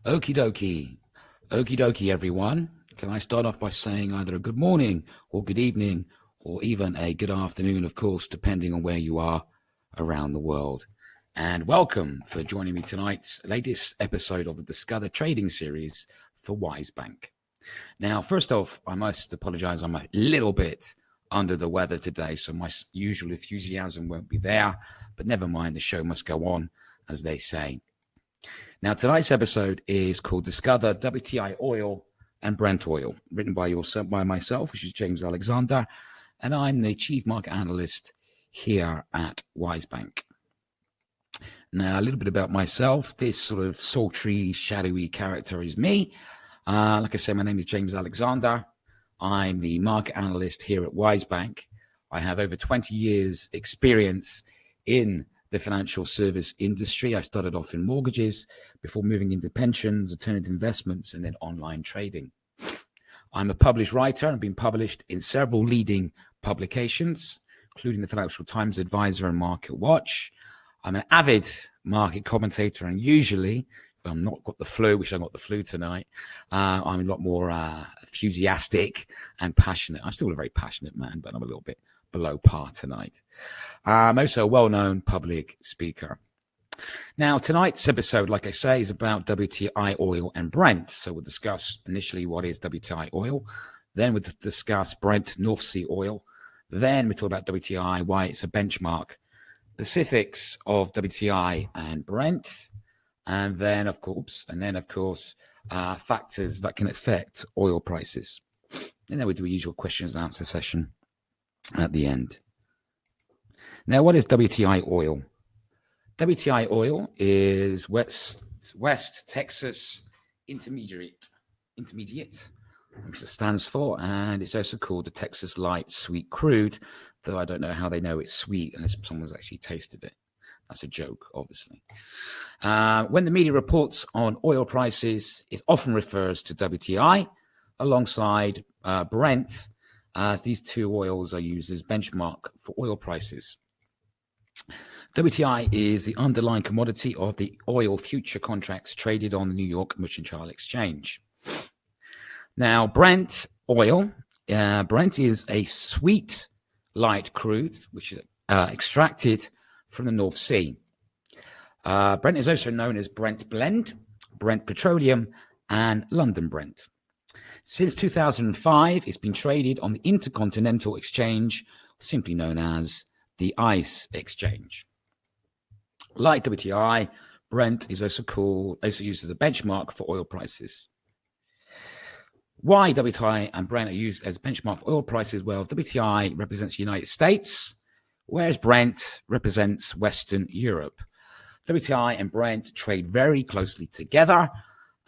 Okie dokie. Okie dokie, everyone. Can I start off by saying either a good morning or good evening or even a good afternoon, of course, depending on where you are around the world. And welcome for joining me tonight's latest episode of the Discover Trading series for Wise Bank. Now, first off, I must apologize. I'm a little bit under the weather today, so my usual enthusiasm won't be there. But never mind, the show must go on, as they say. Now, tonight's episode is called Discover WTI Oil and Brent Oil, written by myself, which is James Alexander, and I'm the Chief Market Analyst here at Wise Bank. Now, a little bit about myself. This sort of sultry, shadowy character is me. Like I said, my name is James Alexander. I'm the market analyst here at Wise Bank. I have over 20 years experience in the financial service industry. I started off in mortgages before moving into pensions, alternative investments, and then online trading. I'm a published writer and been published in several leading publications, including the Financial Times Advisor and Market Watch. I'm an avid market commentator, and usually, if I'm not got the flu, which I got the flu tonight, I'm a lot more enthusiastic and passionate. I'm still a very passionate man, but I'm a little bit below par tonight. I'm also a well-known public speaker. Now, tonight's episode, like I say, is about WTI oil and Brent. So we'll discuss initially what is WTI oil. Then we'll discuss Brent North Sea oil. Then we talk about WTI, why it's a benchmark, specifics of WTI and Brent, and then of course, factors that can affect oil prices. And then we do a usual questions and answer session at the end. Now, what is WTI oil? WTI oil is West Texas Intermediate, which it stands for, and it's also called the Texas Light Sweet Crude, though I don't know how they know it's sweet unless someone's actually tasted it. That's a joke, obviously. When the media reports on oil prices, it often refers to WTI alongside Brent, as these two oils are used as benchmark for oil prices. WTI is the underlying commodity of the oil future contracts traded on the New York Mercantile Exchange. Now, Brent oil, Brent is a sweet light crude, which is extracted from the North Sea. Brent is also known as Brent Blend, Brent Petroleum, and London Brent. Since 2005, it's been traded on the Intercontinental Exchange, simply known as the ICE Exchange. Like WTI, Brent is also used as a benchmark for oil prices. Why WTI and Brent are used as benchmark for oil prices? Well, WTI represents the United States, whereas Brent represents Western Europe. WTI and Brent trade very closely together,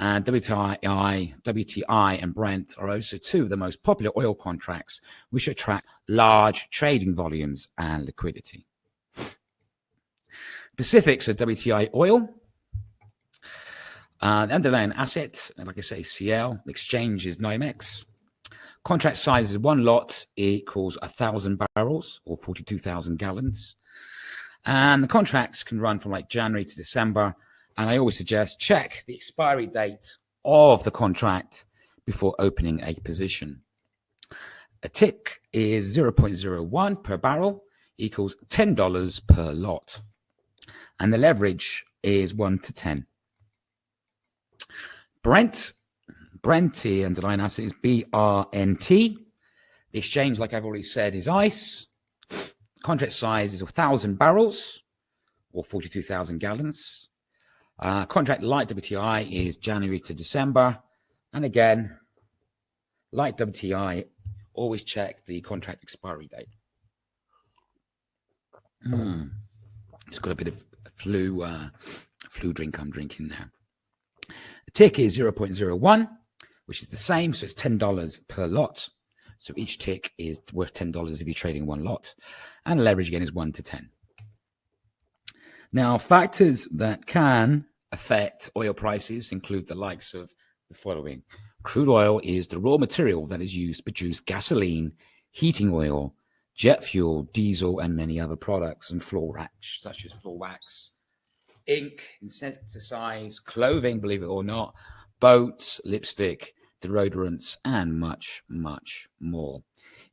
and WTI and Brent are also two of the most popular oil contracts which attract large trading volumes and liquidity. Specifics of WTI oil. The underlying asset, like I say, CL. The exchange is NYMEX. Contract size is one lot equals 1,000 barrels or 42,000 gallons. And the contracts can run from like January to December. And I always suggest check the expiry date of the contract before opening a position. A tick is 0.01 per barrel equals $10 per lot. And the leverage is 1 to 10. Brent, the underlying asset is BRNT. The exchange, like I've already said, is ICE. Contract size is 1,000 barrels or 42,000 gallons. Contract light WTI is January to December. And again, light WTI, always check the contract expiry date. Just got a bit of flu drink I'm drinking now. The tick is 0.01, which is the same, so it's $10 per lot. So each tick is worth $10 if you're trading one lot. And leverage again is 1 to 10. Now, factors that can affect oil prices include the likes of the following. Crude oil is the raw material that is used to produce gasoline, heating oil, jet fuel, diesel, and many other products, and floor wax, such as floor wax, ink, insecticides, clothing, believe it or not, boats, lipstick, deodorants, and much, much more.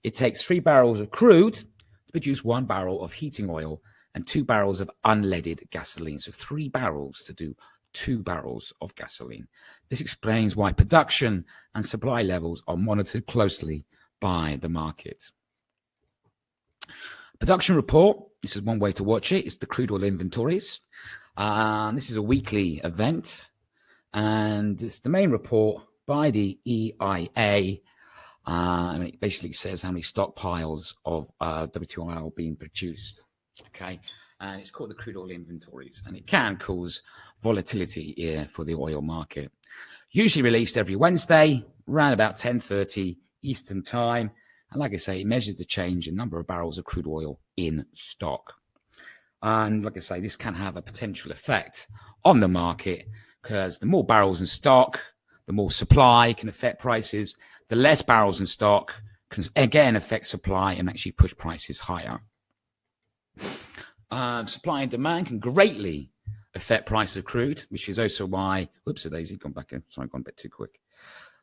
It takes 3 barrels of crude to produce 1 barrel of heating oil and 2 barrels of unleaded gasoline. So 3 barrels to do 2 barrels of gasoline. This explains why production and supply levels are monitored closely by the market. Production report, this is one way to watch it, it's the crude oil inventories. This is a weekly event, and it's the main report by the EIA, and it basically says how many stockpiles of WTI are being produced, okay? And it's called the crude oil inventories, and it can cause volatility here for the oil market. Usually released every Wednesday, around about 10:30 Eastern time. And like I say, it measures the change in number of barrels of crude oil in stock. And like I say, this can have a potential effect on the market because the more barrels in stock, the more supply can affect prices. The less barrels in stock can again affect supply and actually push prices higher. Supply and demand can greatly affect price of crude, which is also why, whoops-a-daisy, gone back in. Sorry, I've gone a bit too quick.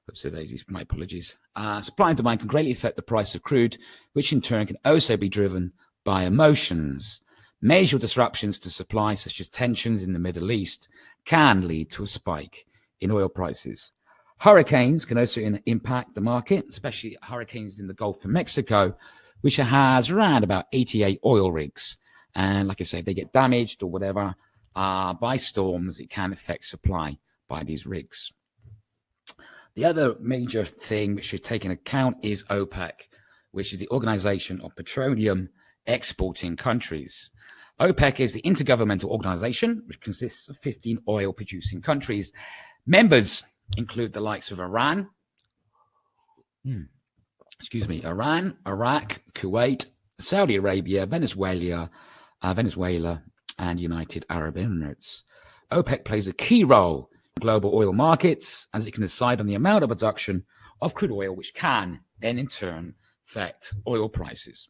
Whoops-a-daisies, my apologies. Supply and demand can greatly affect the price of crude, which in turn can also be driven by emotions. Major disruptions to supply, such as tensions in the Middle East, can lead to a spike in oil prices. Hurricanes can also impact the market, especially hurricanes in the Gulf of Mexico, which has around about 88 oil rigs. And like I say, if they get damaged or whatever by storms, it can affect supply by these rigs. The other major thing which should take into account is OPEC, which is the Organization of Petroleum Exporting Countries. OPEC is the intergovernmental organization, which consists of 15 oil-producing countries. Members include the likes of Iran, Iran, Iraq, Kuwait, Saudi Arabia, Venezuela, and United Arab Emirates. OPEC plays a key role in global oil markets as it can decide on the amount of production of crude oil, which can then in turn affect oil prices.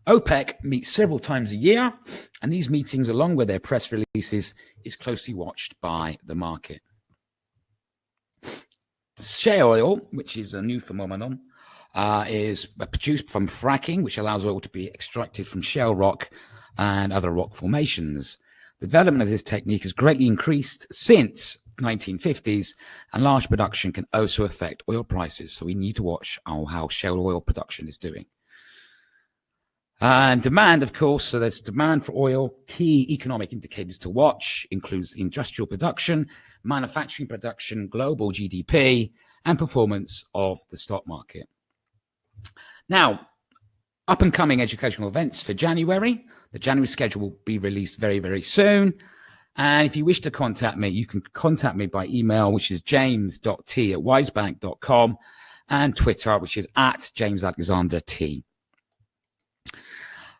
OPEC meets several times a year, and these meetings, along with their press releases, is closely watched by the market. Shale oil, which is a new phenomenon, is produced from fracking, which allows oil to be extracted from shale rock and other rock formations. The development of this technique has greatly increased since 1950s, and large production can also affect oil prices. So we need to watch how shale oil production is doing. And demand, of course, so there's demand for oil. Key economic indicators to watch includes industrial production, manufacturing production, global GDP, and performance of the stock market. Now, up and coming educational events for January. The January schedule will be released very, very soon. And if you wish to contact me, you can contact me by email, which is james.t@wisebank.com, and Twitter, which is @JamesAlexanderT.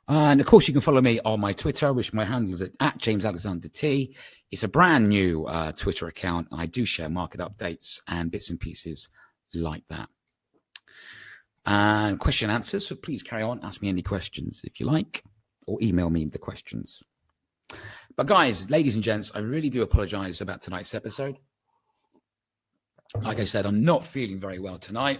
And of course, you can follow me on my Twitter, which my handle is @JamesAlexanderT. It's a brand new Twitter account. And I do share market updates and bits and pieces like that. And question and answers. So please carry on. Ask me any questions if you like, or email me the questions. But guys, ladies and gents, I really do apologize about tonight's episode. Like I said, I'm not feeling very well tonight.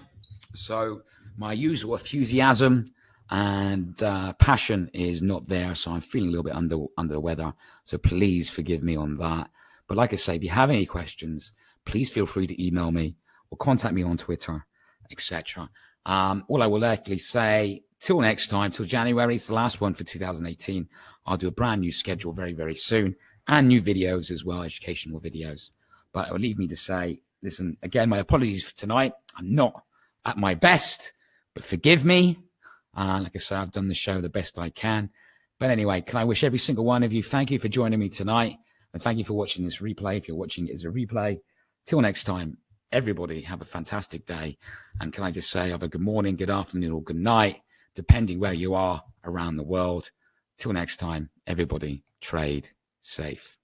So my usual enthusiasm and passion is not there. So I'm feeling a little bit under the weather. So please forgive me on that. But like I say, if you have any questions, please feel free to email me or contact me on Twitter, etc. All I will actually say, till next time, till January, it's the last one for 2018. I'll do a brand new schedule very, very soon, and new videos as well, educational videos. But it will leave me to say, listen, again, my apologies for tonight. I'm not at my best, but forgive me. Like I say, I've done the show the best I can. But anyway, can I wish every single one of you, thank you for joining me tonight, and thank you for watching this replay. If you're watching it as a replay, till next time, everybody have a fantastic day. And can I just say, have a good morning, good afternoon, or good night, depending where you are around the world. Till next time, everybody trade safe.